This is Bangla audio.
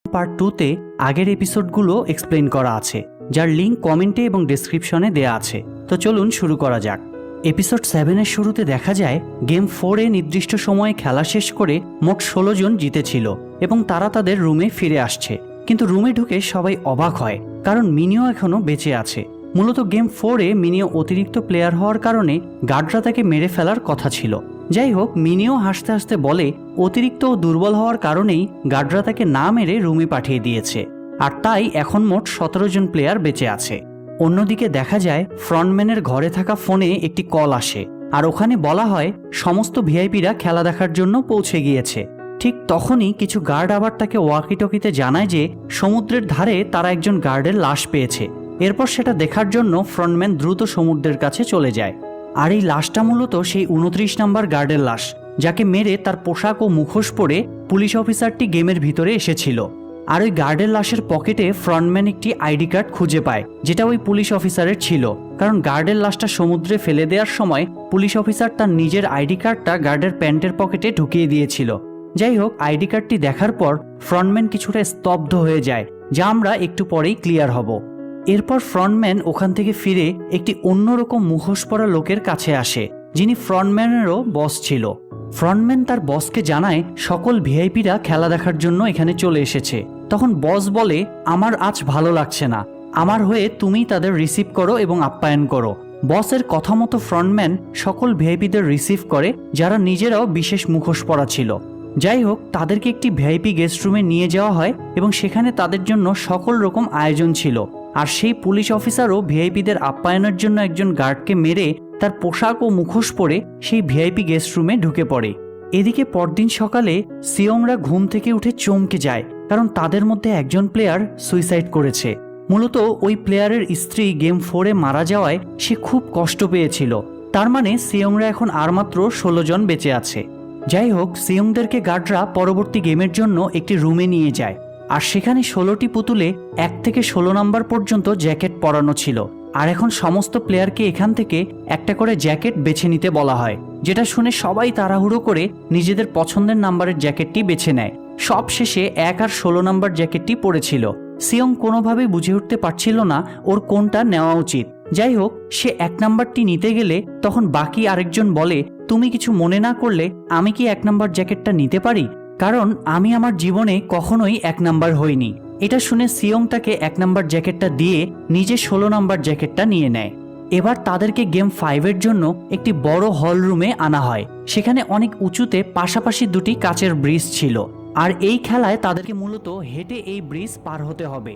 পার্ট 2-তে আগের এপিসোডগুলো এক্সপ্লেন করা আছে, যার লিঙ্ক কমেন্টে এবং ডেসক্রিপশনে দেয়া আছে। তো চলুন শুরু করা যাক। এপিসোড 7-এর শুরুতে দেখা যায় গেম 4-এ নির্দিষ্ট সময়ে খেলা শেষ করে মোট 16 জন জিতেছিল এবং তারা তাদের রুমে ফিরে আসছে। কিন্তু রুমে ঢুকে সবাই অবাক হয়, কারণ মিনিও এখনও বেঁচে আছে। মূলত গেম 4-এ মিনিও অতিরিক্ত প্লেয়ার হওয়ার কারণে গার্ডরা তাকে মেরে ফেলার কথা ছিল। যাই হোক, মিনিও হাসতে হাসতে বলে অতিরিক্ত ও দুর্বল হওয়ার কারণেই গার্ডরা তাকে না মেরে রুমে পাঠিয়ে দিয়েছে, আর তাই এখন মোট 17 জন প্লেয়ার বেঁচে আছে। অন্যদিকে দেখা যায় ফ্রন্টম্যানের ঘরে থাকা ফোনে একটি কল আসে, আর ওখানে বলা হয় সমস্ত ভিআইপিরা খেলা দেখার জন্য পৌঁছে গিয়েছে। ঠিক তখনই কিছু গার্ড আবার তাকে ওয়াকিটকিতে জানায় যে সমুদ্রের ধারে তারা একজন গার্ডের লাশ পেয়েছে। এরপর সেটা দেখার জন্য ফ্রন্টম্যান দ্রুত সমুদ্রের কাছে চলে যায়। আর এই লাশটা মূলত সেই 29 নম্বর গার্ডের লাশ, যাকে মেরে তার পোশাক ও মুখোশ পরে পুলিশ অফিসারটি গেমের ভিতরে এসেছিল। আর ওই গার্ডের লাশের পকেটে ফ্রন্টম্যান একটি আইডি কার্ড খুঁজে পায়, যেটা ওই পুলিশ অফিসারের ছিল। কারণ গার্ডের লাশটা সমুদ্রে ফেলে দেওয়ার সময় পুলিশ অফিসার তার নিজের আইডি কার্ডটা গার্ডের প্যান্টের পকেটে ঢুকিয়ে দিয়েছিল। যাই হোক, আইডি কার্ডটি দেখার পর ফ্রন্টম্যান কিছুটা স্তব্ধ হয়ে যায়, যা আমরা একটু পরেই ক্লিয়ার হব। এরপর ফ্রন্টম্যান ওখান থেকে ফিরে একটি অন্যরকম মুখোশ পরা লোকের কাছে আসে, যিনি ফ্রন্টম্যানেরও বস ছিল। ফ্রন্টম্যান তার বসকে জানায় সকল ভিআইপিরা খেলা দেখার জন্য এখানে চলে এসেছে। তখন বস বলে, আমার আজ ভালো লাগছে না, আমার হয়ে তুমি তাদের রিসিভ করো এবং আপ্যায়ন করো। বসের কথা মতো ফ্রন্টম্যান সকল ভিআইপিদের রিসিভ করে, যারা নিজেরাও বিশেষ মুখোশ পরা ছিল। যাই হোক, তাদেরকে একটি ভিআইপি গেস্ট রুমে নিয়ে যাওয়া হয় এবং সেখানে তাদের জন্য সকল রকম আয়োজন ছিল। আর সেই পুলিশ অফিসারও ভিআইপিদের আপ্যায়নের জন্য একজন গার্ডকে মেরে তার পোশাক ও মুখোশ পরে সেই ভিআইপি গেস্ট রুমে ঢুকে পড়ে। এদিকে পরদিন সকালে সিয়ংরা ঘুম থেকে উঠে চমকে যায়, কারণ তাদের মধ্যে একজন প্লেয়ার সুইসাইড করেছে। মূলত ওই প্লেয়ারের স্ত্রী গেম 4-এ মারা যাওয়ায় সে খুব কষ্ট পেয়েছিল। তার মানে সিয়ংরা এখন আর মাত্র 16 জন বেঁচে আছে। যাই হোক, সিয়ংদেরকে গার্ডরা পরবর্তী গেমের জন্য একটি রুমে নিয়ে যায়, আর সেখানে 16টি পুতুলে 1 থেকে 16 নম্বর পর্যন্ত জ্যাকেট পরানো ছিল। আর এখন সমস্ত প্লেয়ারকে এখান থেকে একটা করে জ্যাকেট বেছে নিতে বলা হয়, যেটা শুনে সবাই তাড়াহুড়ো করে নিজেদের পছন্দের নাম্বারের জ্যাকেটটি বেছে নেয়। সব শেষে 1 আর 16 নম্বর জ্যাকেটটি পরেছিল। সিয়ং কোনোভাবেই বুঝে উঠতে পারছিল না ওর কোনটা নেওয়া উচিত। যাই হোক, সে 1 নাম্বারটি নিতে গেলে তখন বাকি আরেকজন বলে, তুমি কিছু মনে না করলে আমি কি 1 নাম্বার জ্যাকেটটা নিতে পারি? কারণ আমি আমার জীবনে কখনোই 1 নাম্বার হইনি। এটা শুনে সিয়ং তাকে 1 নাম্বার জ্যাকেটটা দিয়ে নিজে 16 নাম্বার জ্যাকেটটা নিয়ে নেয়। এবার তাদেরকে গেম 5-এর জন্য একটি বড় হল রুমে আনা হয়। সেখানে অনেক উঁচুতে পাশাপাশি 2টি কাচের ব্রিজ ছিল, আর এই খেলায় তাদেরকে মূলত হেঁটে এই ব্রিজ পার হতে হবে।